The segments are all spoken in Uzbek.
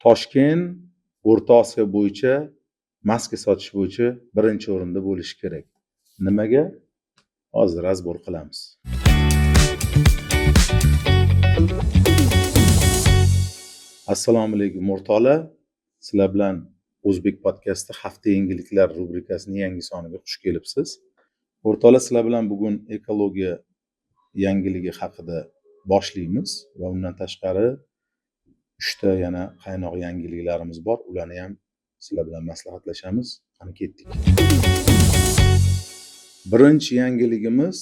Toshkent O'rta Osiyo bo'yicha maska sotish bo'yicha birinchi o'rinda bo'lishi kerak. Nimaga? Hozir razbor qilamiz. Assalomu alaykum o'rtoqlar. Sizlar bilan O'zbek podkasti hafta yangiliklar rubrikasining yangi soniga xush kelibsiz. O'rtoqlar, sizlar bilan bugun ekologiya yangiligi haqida boshlaymiz va undan tashqari 3 ta yana qaynoq yangiliklarimiz bor. Ularni ham sizlar bilan maslahatlashamiz. Qani ketdik. Birinchi yangiligimiz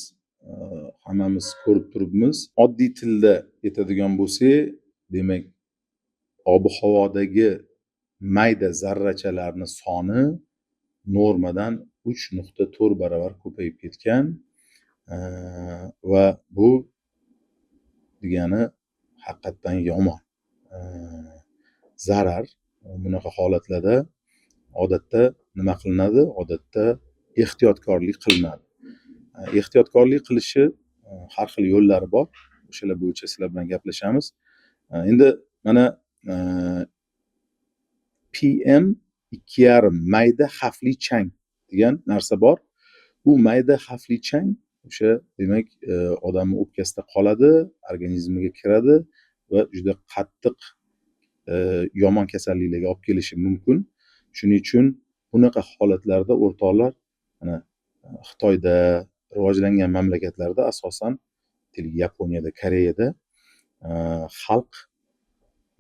hammamiz ko'rib turibmiz. Oddiy tilda aytadigan bo'lsak, demak, ob-havodagi mayda zarrachalarning soni normadan 3.4 barobar ko'payib ketgan va bu degani haqiqatan yomon. Zarar. Bunaqa holatlarda odatda nima qilinadi? Odatda ehtiyotkorlik qilinadi. Ehtiyotkorlik qilishi har xil yo'llari bor. O'shalar bo'yicha sizlar bilan gaplashamiz. Endi mana PM2,5 mayda xavfli chang degan narsa bor. Bu mayda xavfli chang o'sha demak odamning o'pkasida qoladi, organizmiga kiradi va juda qattiq yomon kasalliklarga olib kelishi mumkin. Shuning uchun bunaqa holatlarda o'rtoqlar, mana Xitoyda, rivojlangan mamlakatlarda, asosan Yaponiyada, Koreyada xalq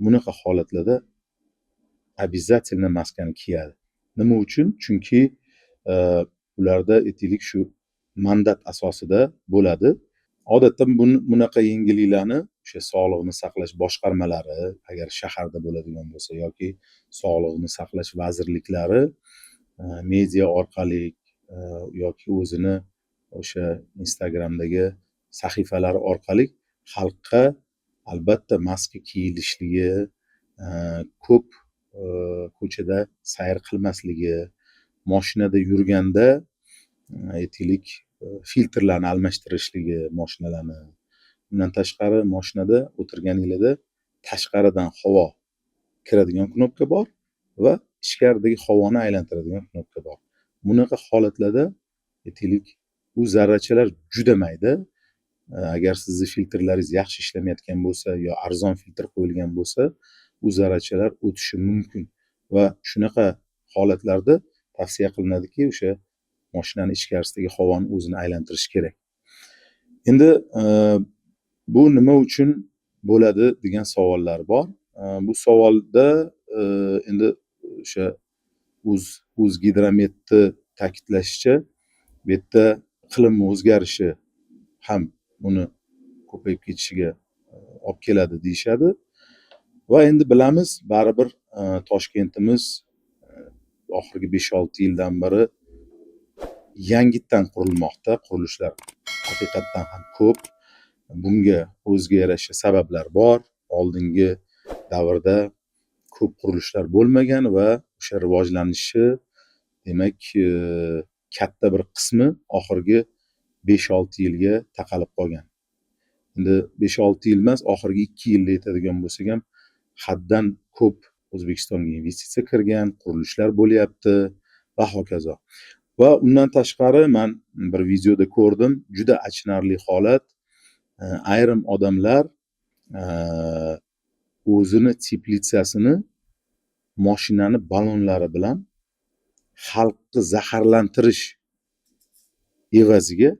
bunaqa holatlarda обязательно maskani kiyadi. Nima uchun? Chunki ularda aytaylik shu mandat asosida bo'ladi. Odatda bunaqa yangiliklarni o'sha sog'liqni saqlash boshqarmalari, agar shaharda bo'ladigan bo'lsa yoki sog'liqni saqlash vazirliklari media orqali yoki o'zini o'sha Instagramdagi sahifalari orqali xalqqa albatta maska kiyilishligi, ko'p ko'chada sayr qilmasligi, mashinada yurganda aytaylik filtrlarni almashtirishligi mashinalarni. Bundan tashqari mashinada o'tirganingizda tashqaridan havo kiradigan knopka bor va ichkaridagi havoni aylantiradigan knopka bor. Bunaqa holatlarda aytaylik u zarrachalar juda mayda. Agar sizni filtrlaringiz yaxshi ishlamayotgan bo'lsa yo arzon filtr qo'yilgan bo'lsa, u zarrachalar o'tishi mumkin va shunaqa holatlarda tavsiya qilinadiki, o'sha mashinaning ichkarisidagi havoni o'zini aylantirish kerak. Endi bu nima uchun bo'ladi degan savollar bor. Bu savolda endi o'sha O'zgidrometni ta'kidlashicha, bu yerda iqlim o'zgarishi ham buni ko'payib ketishiga olib keladi deyshadi. Va endi bilamiz, baribir Toshkentimiz oxirgi 5-6 yildan beri yangitdan qurilmoqda. Qurilishlar haqiqatan ham ko'p. Bunga o'ziga yarasha sabablar bor. Oldingi davrda ko'p qurilishlar bo'lmagan va o'sha rivojlanishi demak katta bir qismi oxirgi 5-6 yilga taqalib qolgan. Endi 5-6 yil emas, oxirgi 2 yilda aytadigan bo'lsak ham haddan ko'p O'zbekistonga investitsiya kirgan, qurilishlar bo'lyapti va hokazo. Va undan tashqari men bir videoda ko'rdim, juda achinarli holat. Ayrim odamlar o'zini teplitsasini mashinani ballonlari bilan xalqni zaharlantirish evaziga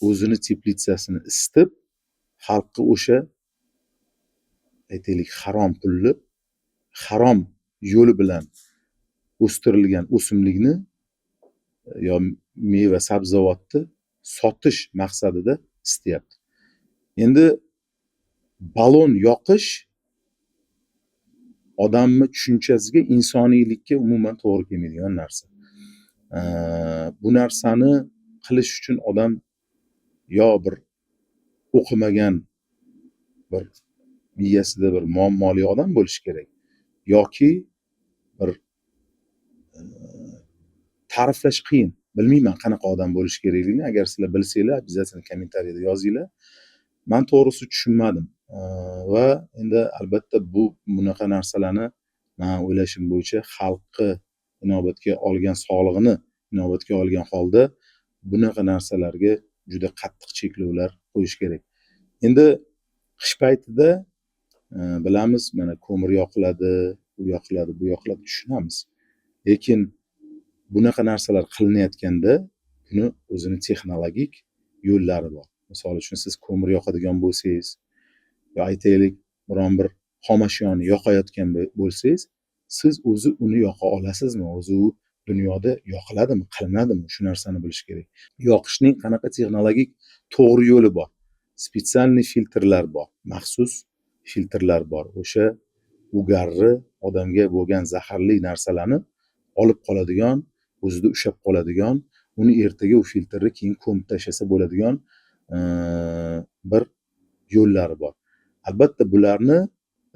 o'zini teplitsasini isitib, xalqqa o'sha aytaylik harom pulni, harom yo'li bilan o'stirilgan o'simlikni yo meva sabzavotni sotish maqsadida isitayapti. Endi ballon yoqish odamning tushunchasiga, insoniylikka umuman to'g'ri kelmaydigan narsa. Bu narsani qilish uchun odam yo bir o'qimagan, bir miyasida bir muammoli odam bo'lishi kerak yoki bir ta'riflash qiyin. Bilmayman qanaqa odam bo'lishi kerakligini. Agar sizlar bilsanglar, обязательно kommentariyada yozinglar. Men to'g'risi tushunmadim. Va endi albatta bunaqa narsalarni men o'ylashim bo'yicha xalqni inobatga olgan, sog'lig'ini inobatga olgan holda bunaqa narsalarga juda qattiq cheklovlar qo'yish kerak. Endi qish paytida bilamiz, mana ko'mir yoqiladi, u yoqiladi, bu yoqiladi, tushunamiz. Lekin bunaqa narsalar qilinayotganda buni o'zini texnologik yo'llari bor. Misol uchun siz ko'mir yoqadigan bo'lsangiz, yo aytaylik biron bir xomashyoni yoqayotgan bo'lsangiz, siz o'zi uni yoqa olasizmi? O'zi u dunyoda yoqiladimi, qilinadimi? Shu narsani bilish kerak. Yoqishning qanaqa texnologik to'g'ri yo'li bor. Spesialniy filtrlar bor, maxsus filtrlar bor. O'sha ugarni, odamga bo'lgan zaharli narsalarni olib qoladigan, o'zida ushlab qoladigan, uni ertaga u filtrni keyin ko'mib tashlasa bo'ladigan bir yo'llari bor. Albatta bularni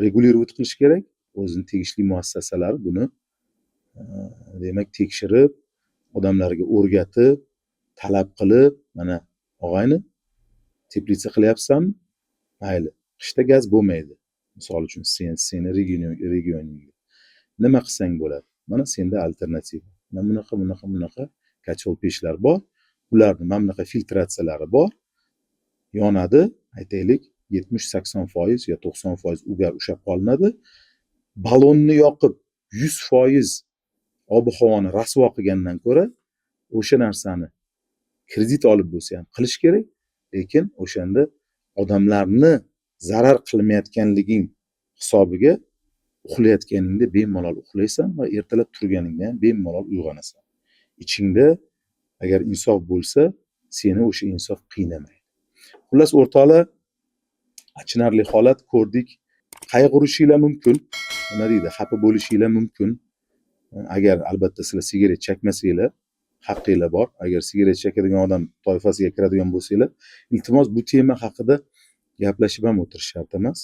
regulировать qilish kerak. O'zini tegishli muassasalar buni demak tekshirib, odamlarga o'rgatib, talab qilib, mana og'ayni teplitsa qilyapsanmi? Mayli, qishda gaz bo'lmaydi. Misol uchun seni regioningda nima qilsang bo'ladi? Mana senda alternativa. Mana bunaqa kachol pechlar bor. Ularning mana bunaqa filtratsiyalari bor. Yonadi, aytaylik 70-80% yo 90% ugar ushlab qolinadi. Balonni yoqib 100% ob-havoni rasvo qilgandan ko'ra o'sha narsani kredit olib bo'lsa ham qilish kerak, lekin o'shanda odamlarni zarar qilmayotganliging hisobiga uxlayotganingda bemalol uxlaysan va ertalab turganingda ham bemalol uyg'onasan. Ichingda agar insof bo'lsa, seni o'sha insof qiynamaydi. Xullas o'rtoqlar, achinarli holat ko'rdik. Qayg'urishinglar mumkin, nima deydi, xafa bo'lishinglar mumkin. Agar albatta sizlar sigaret chekmasanglar, haqqinglar bor. Agar sigaret chekadigan odam toifasiga kiradigan bo'lsanglar, iltimos bu tema haqida gaplashib ham o'tirish shart emas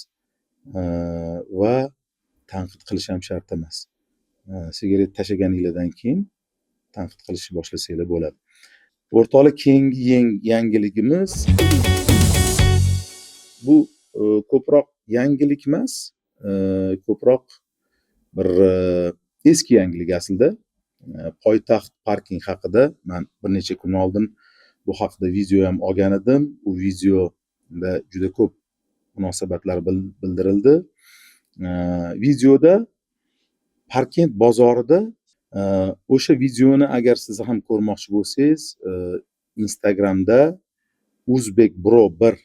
va tanqid qilish ham shart emas. Sigaret tashlaganinglardan keyin tanqid qilishni boshlasanglar bo'ladi. O'rtoqlar, keyingi yangiligimiz bu ko'proq yangilik emas, ko'proq bir eski yangilik aslida. Poytaxt parking haqida men bir necha kun oldin bu haqida video ham olgan edim. Bu videoda juda ko'p munosabatlar bildirildi. Videoda Parkent bozorida, o'sha videoni agar siz ham ko'rmoqchi bo'lsangiz, Instagramda Uzbek Bro 1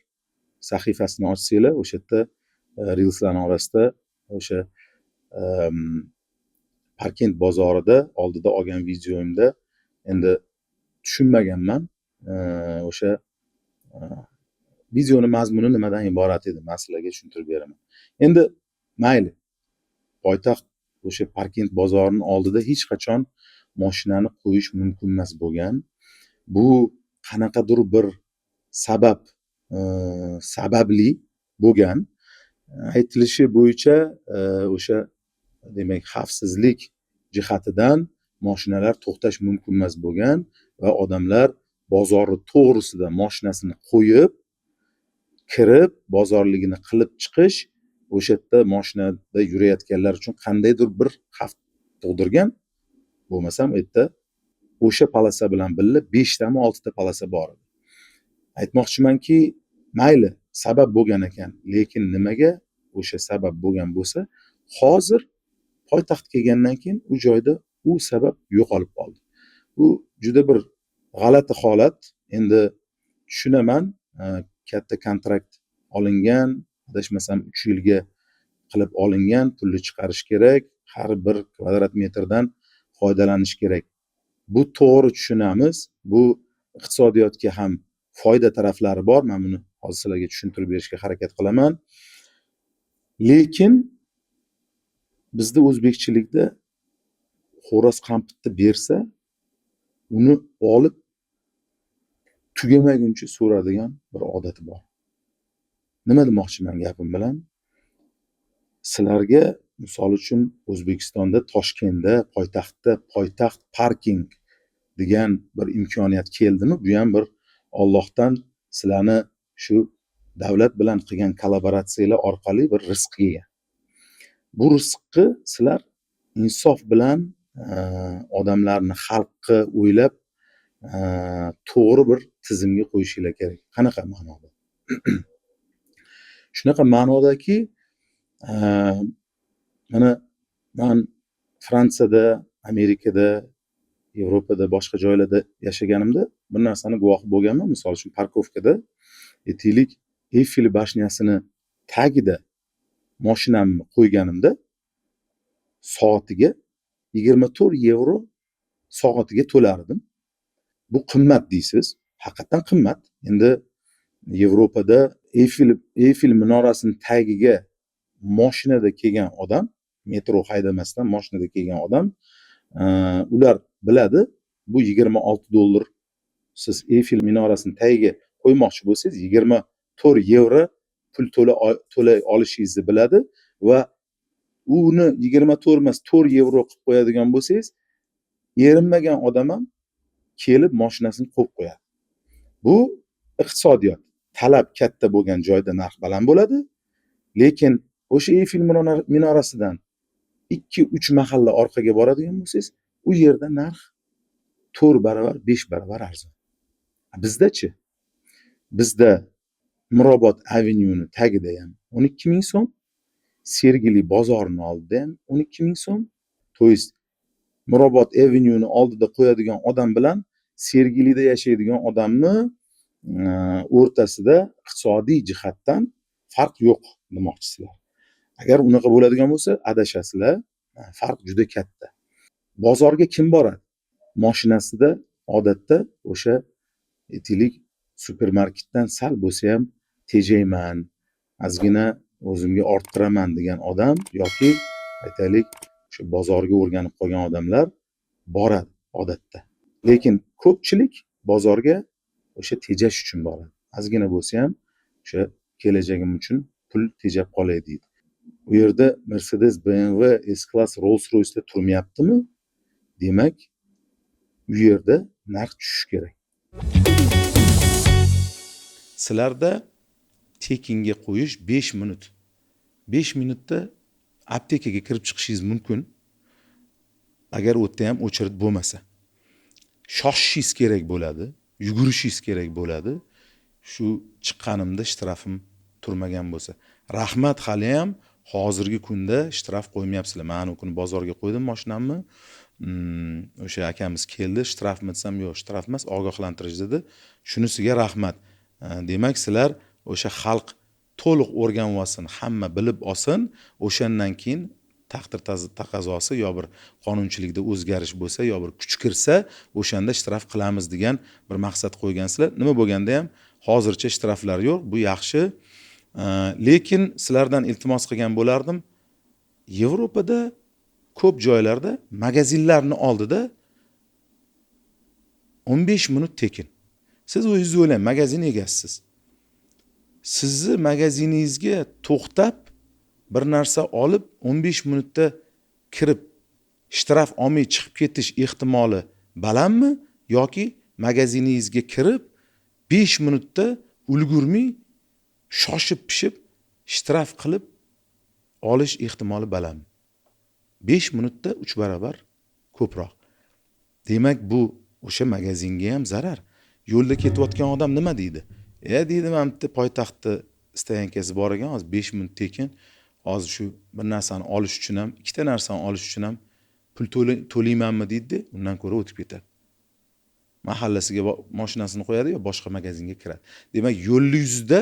sahifasini ochsanglar, o'sha yerda reelslarning orasida o'sha Parkent bozorida oldida olgan videoimda endi tushunmaganman. O'sha videoning mazmuni nimadan iborat edi, men sizlarga tushuntirib beraman. Endi mayli, poytaxt o'sha Parkent bozorining oldida hech qachon mashinani qo'yish mumkin emas bo'lgan. Bu qanaqadir bir sababli bo'lgan. Aytilishi bo'yicha o'sha demak xavfsizlik jihatidan mashinalar to'xtash mumkin emas bo'lgan va odamlar bozorning to'g'risida mashinasini qo'yib, kirib, bozorligini qilib chiqish o'sha yerda mashinada yurayotganlar uchun qandaydir bir xavf tug'dirgan. Bo'lmasam u yerda o'sha polasa bilan birga 5 tami 6 ta polasa bor edi. Aytmoqchimanki, mayli, sabab bo'lgan ekan, lekin nimaga o'sha sabab bo'lgan bo'lsa, hozir poytaxt kelgandan keyin u joyda u sabab yo'qolib qoldi. Bu juda bir g'alati holat. Endi tushunaman, katta kontrakt olingan, adashmasam 3 yilga qilib olingan, pulni chiqarish kerak, har bir kvadrat metrdan foydalanish kerak. Bu to'g'ri tushunamiz. Bu iqtisodiyotga ham foyda taraflari bor. Men buni hozir sizlarga tushuntirib berishga harakat qilaman. Lekin bizda o'zbekchilikda xo'roz qampitni bersa, uni olib tugamaguncha so'radigan bir odati bor. Nima demoqchiman gapim bilan? Sizlarga misol uchun O'zbekistonda, Toshkentda, poytaxtda poytaxt parking degan bir imkoniyat keldimi? Bu ham bir Allohdan sizlarni shu davlat bilan qilgan kollaboratsiyalar orqali bir rizq yegan. Bu rizqni sizlar insof bilan odamlarni xalqqa o'ylab to'g'ri bir tizimga qo'yishinglar kerak. Qanaqa ma'noda? Shunaqa ma'nodaki, mana man Fransiyada, Amerikada, Yevropada, boshqa joylarda yashaganimda bir narsani guvohi bo'lganman. Misol uchun parkovkada aytaylik Eyfel bashniyasini tagida mashinamni qo'yganimda soatiga 24 yevro soatiga to'lardim. Bu qimmat deysiz. Haqiqatan qimmat. Endi Yevropada Eyfel minorasini tagiga mashinada kelgan odam, metro haydamasdan mashinada kelgan odam, ular biladi, bu 26 dollar siz Eyfel minorasini tagiga qo'ymoqchi bo'lsangiz 24 yevro pul to'lay olishingizni biladi va uni 24 emas 4 yevro qilib qo'yadigan bo'lsangiz, erinmagan odam ham kelib mashinasini qo'yib qo'yadi. Bu iqtisodiyot. Talab katta bo'lgan joyda narx baland bo'ladi, lekin o'sha Eyfel minorasidan 2-3 mahalla orqaga boradigan bo'lsangiz, u yerda narx 4 barobar, 5 barobar arzon. Bizda-chi? Bizda Mirobod Avenue'ni tagida ham 12 ming so'm, Sergeli bozorining oldida ham 12 ming so'm. To есть Mirobod Avenue'ni oldida qo'yadigan odam bilan Sergelida yashaydigan odamni o'rtasida iqtisodiy jihatdan farq yo'q demoqchisizlar. Agar unaqa bo'ladigan bo'lsa, adashasizlar. Farq juda katta. Bozorga kim boradi? Mashinasida odatda o'sha aytaylik supermarketdan sal bo'lsa ham tejayman, ozgina o'zimga orttiraman degan odam yoki aytaylik o'sha bozorga o'rganib qolgan odamlar boradi odatda. Lekin ko'pchilik bozorga o'sha tejash uchun boradi. Ozgina bo'lsa ham o'sha kelajagim uchun pul tejab qolay deydi. U yerda Mercedes, BMW, S-Class, Rolls-Royce'lar turmayaptimi? Demak, u yerda narx tushishi kerak. Sizlarda tekinga qo'yish 5 minut. 5 minutda aptekaga kirib chiqishingiz mumkin. Agar u yerda ham o'chirit bo'lmasa. Shoshishingiz kerak bo'ladi, yugurishingiz kerak bo'ladi. Shu chiqqanimda shtrafim turmagan bo'lsa. Rahmat, hali ham hozirgi kunda shtraf qo'ymayapsizlar. Men u kuni bozorga qo'ydim mashinamni. O'sha akamiz keldi, shtrafmi desam, yo'q, shtraf emas, ogohlantirish dedi. Shunisiga rahmat. Demak, sizlar o'sha xalq to'liq o'rganib olsin, hamma bilib olsin, o'shandan keyin taqdir taqozosi yo bir qonunchilikda o'zgarish bo'lsa, yo bir kuch kirsa, o'shanda shtraf qilamiz degan bir maqsad qo'ygansizlar. Nima bo'lganda ham hozircha shtraflar yo'q, bu yaxshi. Lekin sizlardan iltimos qilgan bo'lardim. Yevropada ko'p joylarda magazinlarni oldida 15 minut tekin. Siz o'zingiz o'ylang, magazin egasisiz. Sizni magaziningizga to'xtab bir narsa olib 15 minutda kirib shtraf olmay chiqib ketish ehtimoli balandmi yoki magaziningizga kirib 5 minutda ulgurmay shoshib pishib shtraf qilib olish ehtimoli balandmi? 5 minutda 3 barobar ko'proq. Demak, bu o'sha magazinga ham zarar. Yo'lda ketayotgan odam nima deydi? Deydi, men bitta poytaxtda stoyankasi bor ekan, hozir 5 minut tekin, hozir shu bir narsani olish uchun ham, ikkita narsani olish uchun ham pul to'laymanmi deydi, undan ko'ra o'tib ketadi. Mahallasiga mashinasini qo'yadi yo boshqa magazinga kiradi. Demak, yo'l yuzida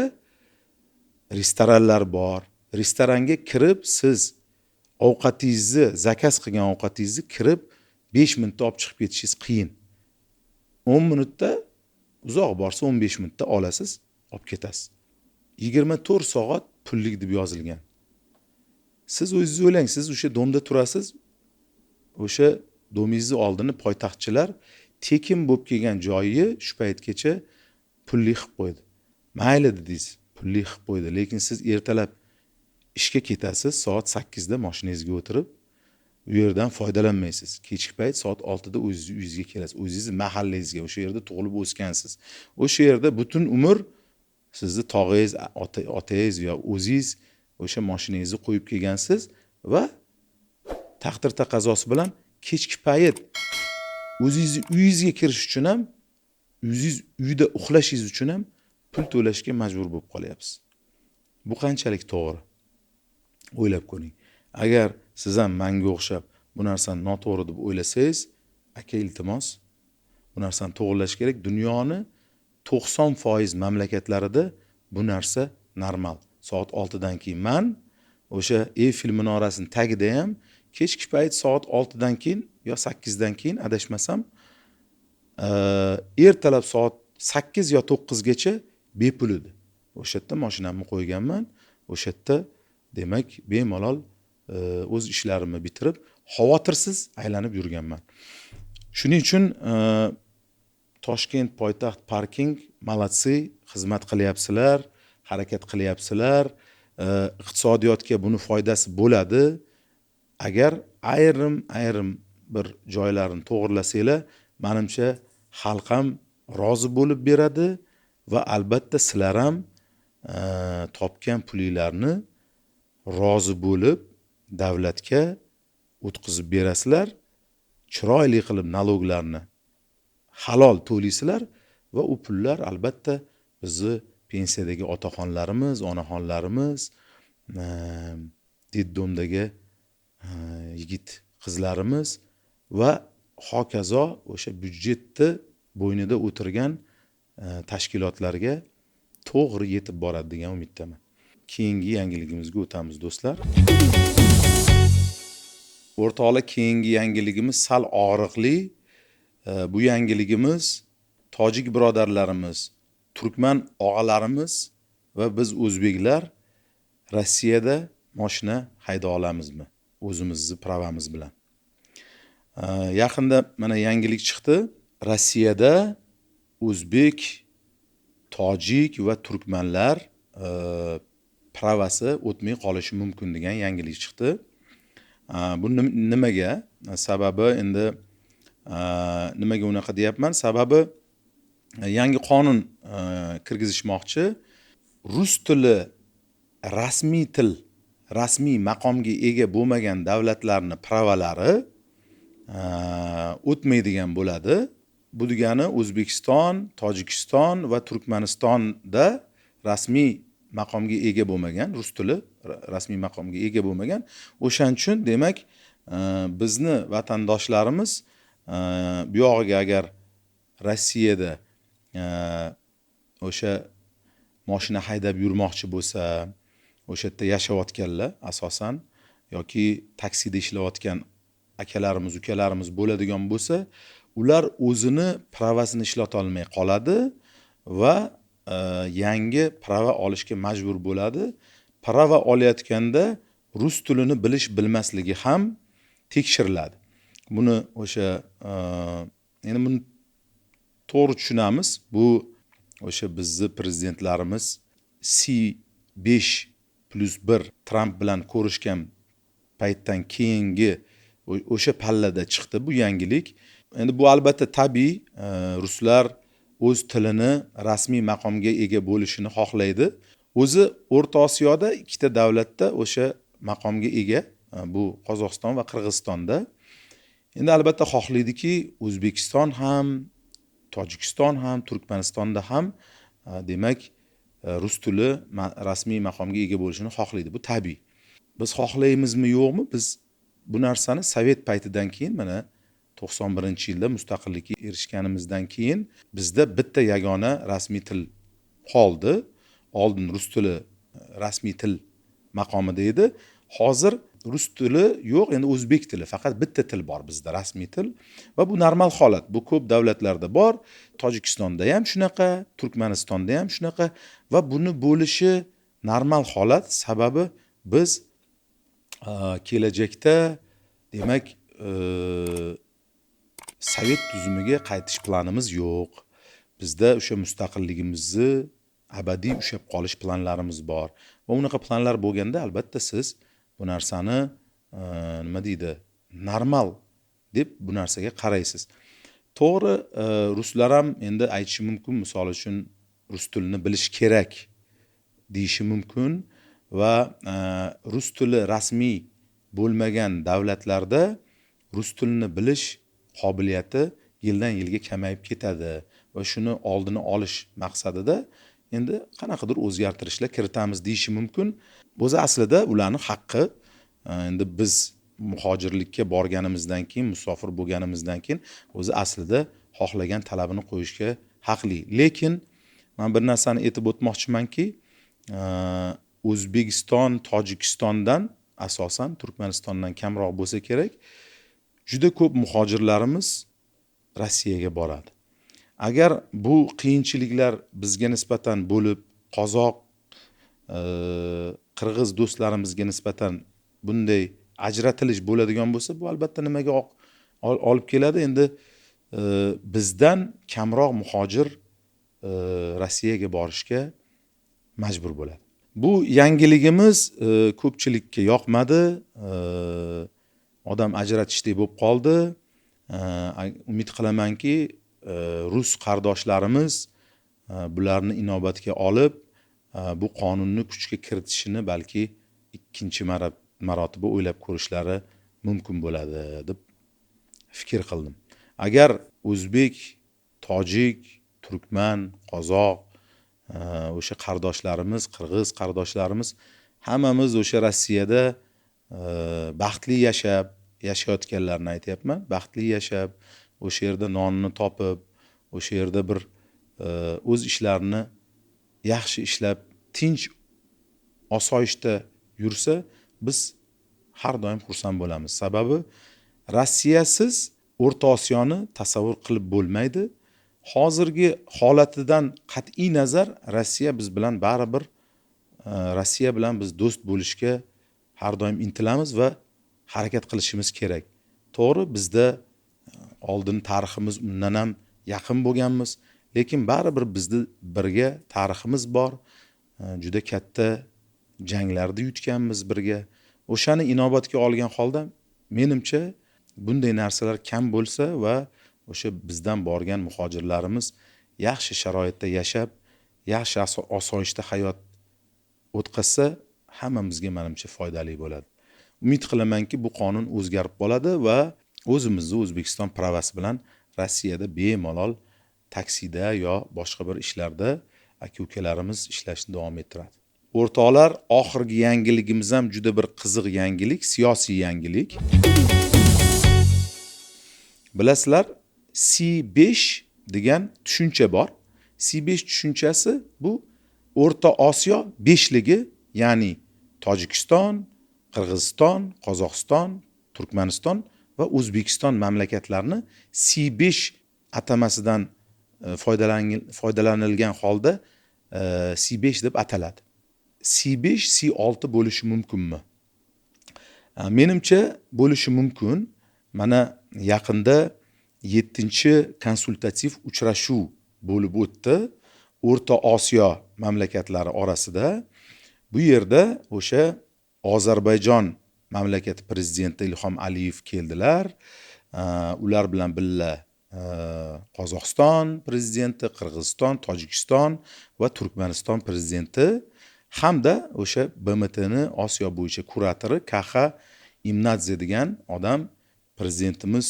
restoranlar bor. Restoranga kirib siz ovqatingizni, zakaz qilgan ovqatingizni kirib 5 minutda olib chiqib ketishingiz qiyin. 10 minutda uzoq borsa 15 minutda olasiz, olib ketasiz. 24 soat pullik deb yozilgan. Siz o'zingiz o'ylang, siz o'sha domda turasiz. O'sha domingizni oldini poytaxtchilar tekin bo'lib kelgan joyi shu paytgacha pulli qilib qo'ydi. Mayli dedingiz, pulli qilib qo'ydi, lekin siz ertalab ishga ketasiz, soat 8 da mashinangizga o'tirib, u yerdan foydalanmaysiz. Kechki payt soat 6 da uyingizga kelasiz. O'zingiz mahallangizga, o'sha yerda tug'ilib o'sgansiz. O'sha yerda butun umr sizni tog'ingiz, otangiz yo o'zingiz o'sha mashinangizni qo'yib kelgansiz va taqdir taqozosi bilan kechki payt o'zingizni uyingizga kirish uchun ham, o'zingiz uyda uxlashingiz uchun ham pul to'lashga majbur bo'lib qolyapsiz. Bu qanchalik to'g'ri? O'ylab ko'ring. Agar siz ham menga o'xshab bu narsani noto'g'ri deb o'ylasangiz, aka iltimos, bu narsani to'g'rilash kerak. Dunyoni 90% mamlakatlarida bu narsa normal. Soat 6 dan keyin men o'sha Eyfel minorasining tagida ham kechki payt soat 6 dan keyin yo 8 dan keyin adashmasam, ertalab soat 8 yo 9 gacha bepul edi. O'sha yerda mashinamni qo'yganman. O'sha yerda demak bemalol o'z ishlarimni bitirib, xavotirsiz aylanib yurganman. Shuning uchun Toshkent poytaxt parking malatsi, xizmat qilyapsizlar, harakat qilyapsizlar. Iqtisodiyotga buni foydasi bo'ladi. Agar ayrim bir joylarni to'g'rilasanglar, menimcha xalq ham rozi bo'lib beradi va albatta sizlar ham topgan pulinglarni rozi bo'lib davlatga o'tkazib berasizlar. Chiroyli qilib naloglarni halol to'laysizlar va u pullar albatta bizni pensiyadagi otaxonlarimiz, onaxonlarimiz, deddomdagi yigit qizlarimiz va hokazo o'sha byudjetni bo'ynida o'tirgan tashkilotlarga to'g'ri yetib boradi degan umiddaman. Keyingi yangiligimizga o'tamiz do'stlar. O'rtoqlar, keyingi yangiligimiz sal og'riqli. Bu yangiligimiz tojik birodarlarimiz, turkman og'alarimiz va biz o'zbeklar Rossiyada mashina hayda olamizmi? O'zimizni pravamiz bilan. Yaqinda mana yangilik chiqdi. Rossiyada o'zbek, tojik va turkmanlar pravasi o'tmay qolishi mumkin degan yangilik chiqdi. Bu nimaga? Sababi endi nimaga unaqa deyapman? Sababi yangi qonun kirgizishmoqchi. Rus tili rasmiy maqomga ega bo'lmagan davlatlarning pravalari o'tmaydigan bo'ladi. Bu degani O'zbekiston, Tojikiston va Turkmanistonda rasmiy maqomga ega bo'lmagan, rus tili rasmiy maqomga ega bo'lmagan. O'shaning uchun demak bizni vatandoshlarimiz bu yog'iga agar Rossiyada o'sha mashina haydab yurmoqchi bo'lsa, o'sha yerda yashayotganlar asosan yoki taksida ishlayotgan akalarimiz, ukalarimiz bo'ladigan bo'lsa, ular o'zini pravasini ishlata olmay qoladi va yangi prava olishga majbur bo'ladi. Prava olayotganda rus tilini bilmasligi ham tekshiriladi. Buni o'sha endi buni to'g'ri tushunamiz. Bu o'sha bizni prezidentlarimiz C5+1 Trump bilan ko'rishgan paytdan keyingi o'sha pallada chiqdi bu yangilik. Endi bu albatta tabiiy, ruslar o'z tilini rasmiy maqomga ega bo'lishini xohlaydi. O'zi O'rta Osiyoda ikkita davlatda o'sha maqomga ega, bu Qozog'iston va Qirg'izistonda. Endi albatta xohlaydiki, O'zbekiston ham, Tojikiston ham, Turkmanistonda ham demak rus tili rasmiy maqomga ega bo'lishini xohlaydi. Bu tabiiy. Biz xohlaymizmi, yo'qmi? Biz bu narsani Sovet paytidan keyin mana 91-yilda mustaqillikka erishganimizdan keyin bizda bitta yagona rasmiy til qoldi. Oldin rus tili rasmiy til maqomida edi. Hozir rus tili yo'q, endi o'zbek tili, faqat bitta til bor bizda, rasmiy til va bu normal holat. Bu ko'p davlatlarda bor. Tojikistonda ham shunaqa, Turkmanistonda ham shunaqa va buni bo'lishi normal holat. Sababi biz kelajakda demak Sovet tuzumiga qaytish planimiz yo'q. Bizda o'sha mustaqilligimizni abadiy ushlab qolish planlarimiz bor. Va unaqa planlar bo'lganda albatta siz bu narsani nima deydi, normal deb bu narsaga qaraysiz. To'g'ri, ruslar ham endi aytishi mumkin, misol uchun rus tilini bilish kerak deyishi mumkin va rus tili rasmiy bo'lmagan davlatlarda rus tilini bilish qobiliyati yildan yilga kamayib ketadi va shuni oldini olish maqsadida endi qanaqadir o'zgartirishlar kiritamiz deyishi mumkin. O'zi aslida ularning haqqi. Endi biz muhojirlikka borganimizdan keyin, musofir bo'lganimizdan keyin o'zi aslida xohlagan talabini qo'yishga haqli. Lekin men bir narsani aytib o'tmoqchimanki, O'zbekiston, Tojikistondan asosan Turkmanistondan kamroq bo'lsa kerak, juda ko'p muhojirlarimiz Rossiyaga boradi. Agar bu qiyinchiliklar bizga nisbatan bo'lib, qozoq, qirg'iz do'stlarimizga nisbatan bunday ajratilish bo'ladigan bo'lsa, bu albatta nimaga olib keladi? Endi bizdan kamroq muhojir Rossiyaga borishga majbur bo'ladi. Bu yangiligimiz ko'pchilikka yoqmadi. Odam ajratishdek bo'lib qoldi. Umid qilamanki, rus qardoshlarimiz bularni inobatga olib, bu qonunni kuchga kiritishini balki ikkinchi marotaba o'ylab ko'rishlari mumkin bo'ladi deb fikr qildim. Agar o'zbek, tojik, turkman, qozoq, o'sha qardoshlarimiz, qirg'iz qardoshlarimiz hammamiz o'sha Rossiyada baxtli yashayotganlarni aytyapman. Baxtli yashab, o'sha yerda nonini topib, o'sha yerda bir o'z ishlarini yaxshi ishlab, tinch, osoyishta yursa, biz har doim xursand bo'lamiz. Sababi Rossiyasiz O'rta Osiyoni tasavvur qilib bo'lmaydi. Hozirgi holatidan qat'iy nazar Rossiya biz bilan baribir Rossiya bilan biz do'st bo'lishga har doim intilamiz va harakat qilishimiz kerak. To'g'ri, bizda oldin tariximiz undan ham yaqin bo'lganmiz, lekin baribir bizni birga tariximiz bor. Juda katta janglarda yutganmiz birga. O'shani inobatga olgan holda menimcha bunday narsalar kam bo'lsa va o'sha bizdan borgan muhojirlarimiz yaxshi sharoitda yashab, yaxshi osoyishta hayot o'tkazsa, hammamizga menimcha foydali bo'ladi. Umid qilamanki, bu qonun o'zgarib qoladi va o'zimizni O'zbekiston pravasi bilan Rossiyada bemalol taksida yo boshqa bir ishlarda aka-ukalarimiz ishlashni davom ettiradi. O'rtoqlar, oxirgi yangiligimiz ham juda bir qiziq yangilik, siyosiy yangilik. Bilasizlar, C5 degan tushuncha bor. C5 tushunchasi bu O'rta Osiyo beshligi, ya'ni Tojikiston, Qirg'iziston, Qozog'iston, Turkmaniston va O'zbekiston mamlakatlarini C5 atamasidan foydalanilgan holda C5 deb ataladi. C5, C6 bo'lishi mumkinmi? Menimcha bo'lishi mumkin. Mana yaqinda 7-konsultativ uchrashuv bo'lib o'tdi O'rta Osiyo mamlakatlari orasida. Bu yerda o'sha Ozarbayjon mamlakati prezidenti Ilhom Aliyev keldilar. Ular bilan birga Qozog'iston prezidenti, Qirg'iziston, Tojikiston va Turkmaniston prezidenti hamda o'sha BMTni Osiyo bo'yicha kuratori Kaxa Imnadze degan odam prezidentimiz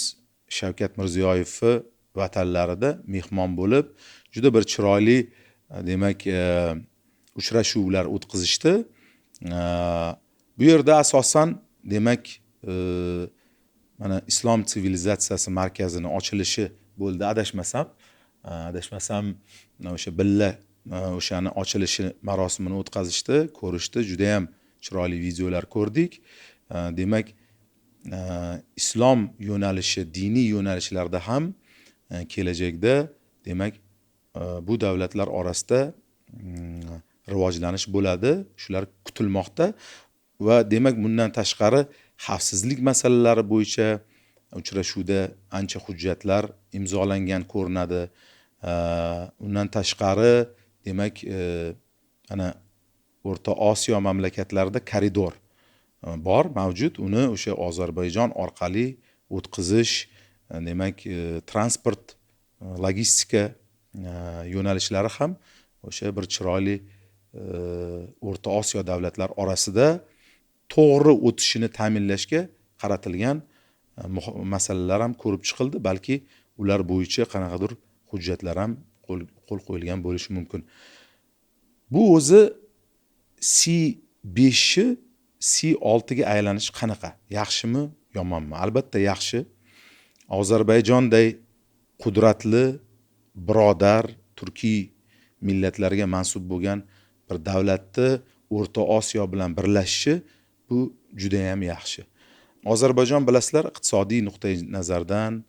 Shavkat Mirziyoyevni vatanlarida mehmon bo'lib, juda bir chiroyli, demak, uchrashuvlar o'tkazishdi. Bu yerda asosan, demak, mana Islom sivilizatsiyasi markazining ochilishi bo'ldi, adashmasam, o'sha billa o'shani ochilishi marosimini o'tkazishdi, ko'rishdi, juda ham chiroyli videolar ko'rdik. Demak, islom yo'nalishi, diniy yo'nalishlarda ham kelajakda, demak, bu davlatlar orasida rivojlanish bo'ladi. Shular kutilmoqda va demak, bundan tashqari xavfsizlik masalalari bo'yicha uchrashuvda ancha hujjatlar imzolangan ko'rinadi. Undan tashqari, demak, ana O'rta Osiyo mamlakatlarida koridor bor, mavjud. Uni o'sha Ozarbayjon orqali o'tkazish, demak, transport, logistika yo'nalishlari ham o'sha bir chiroyli O'rta Osiyo davlatlar orasida to'g'ri o'tishini ta'minlashga qaratilgan masalalar ham ko'rib chiqildi, balki ular bo'yicha qanaqadir hujjatlar ham qo'l qo'yilgan bo'lishi mumkin. Bu o'zi C5 C6 ga aylanish qanaqa? Yaxshimi, yomonmi? Albatta yaxshi. Ozarbayjonday qudratli, birodar, turkiy millatlarga mansub bo'lgan bir davlatni O'rta Osiyo bilan birlashishi bu juda ham yaxshi. Ozarbayjon bilasizlar, iqtisodiy nuqtai nazardan,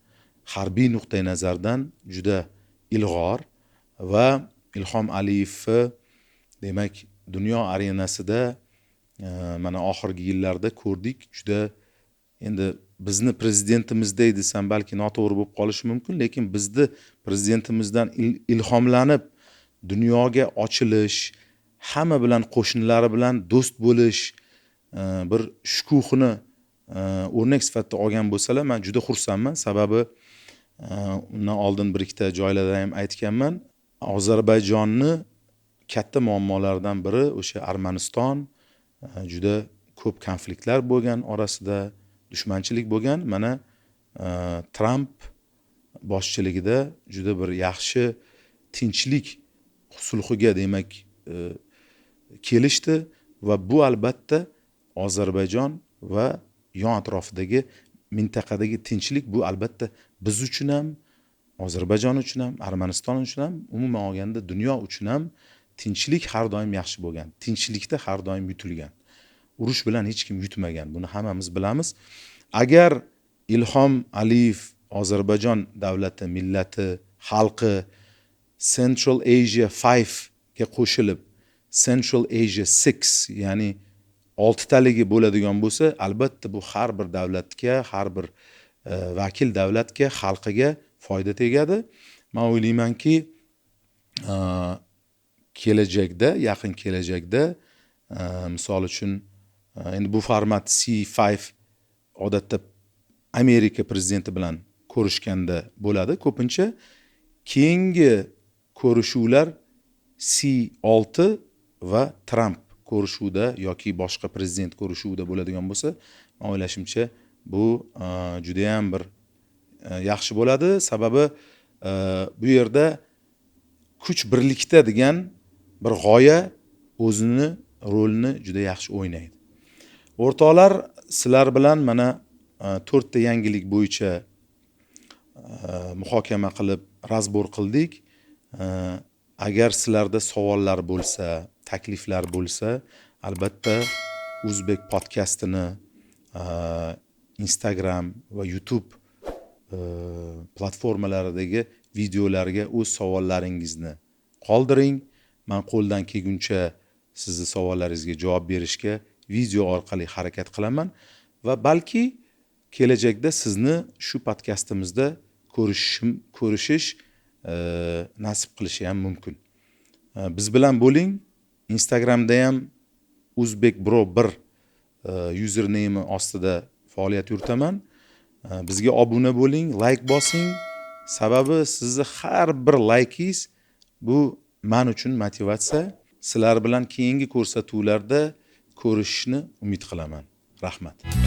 harbiy nuqtai nazardan juda ilg'or va Ilhom Aliyevni demak dunyo arenasida mana oxirgi yillarda ko'rdik, juda endi bizni prezidentimizday desam balki noto'g'ri bo'lib qolishi mumkin, lekin bizni prezidentimizdan ilhomlanib dunyoga ochilish, hamma bilan qo'shnilari bilan do'st bo'lish, bir shukuhini o'rnak sifatida olgan bo'lsalar, men juda xursandman. Sababi undan oldin bir ikkita joylarda ham aytganman. Ozarbayjonni katta muammolaridan biri o'sha Armaniston, juda ko'p konfliktlar bo'lgan orasida, dushmanchilik bo'lgan. Mana Tramp boshchiligida juda bir yaxshi tinchlik sulhiga demak kelishdi va bu albatta Ozarbayjon va yon atrofidagi mintaqadagi tinchlik bu albatta biz uchun ham, Ozarbayjon uchun ham, Armaniston uchun ham, umuman olganda dunyo uchun ham tinchlik har doim yaxshi bo'lgan. Tinchlikda har doim yutilgan. Urush bilan hech kim yutmagan. Buni hammamiz bilamiz. Agar Ilhom Aliyev Ozarbayjon davlati, millati, xalqi Central Asia 5 ga qo'shilib Central Asia 6, ya'ni 6 taligi bo'ladigan bo'lsa, albatta bu har bir davlatga, har bir vakil davlatga, xalqiga foyda tegadi. Men o'ylaymanki, kelajakda, yaqin kelajakda, misol uchun endi bu format C5 odatda Amerika prezidenti bilan ko'rishganda bo'ladi ko'pincha. Keyingi ko'rishuvlar C6 va Trump ko'rishuvda yoki boshqa prezident ko'rishuvida bo'ladigan bo'lsa, men o'ylashimcha bu juda ham bir yaxshi bo'ladi. Sababi bu yerda kuch birlikda degan bir g'oya o'zini rolini juda yaxshi o'ynaydi. O'rtoqlar, sizlar bilan mana 4 ta yangilik bo'yicha muhokama qilib, razbor qildik. Agar sizlarda savollar bo'lsa, takliflar bo'lsa, albatta Uzbek podkastini Instagram va YouTube platformalaridagi videolarga o'z savollaringizni qoldiring. Men qo'ldan kelguncha sizni savollaringizga javob berishga video orqali harakat qilaman va balki kelajakda sizni shu podkastimizda ko'rishish nasib qilishi ham mumkin. Biz bilan bo'ling. Instagramda ham uzbekbro1 username ostida faoliyat yuritaman. Bizga obuna bo'ling, like bosing. Sababi sizni har bir like'ingiz bu men uchun motivatsiya. Sizlar bilan keyingi ko'rsatuvlarda ko'rishishni umid qilaman. Rahmat.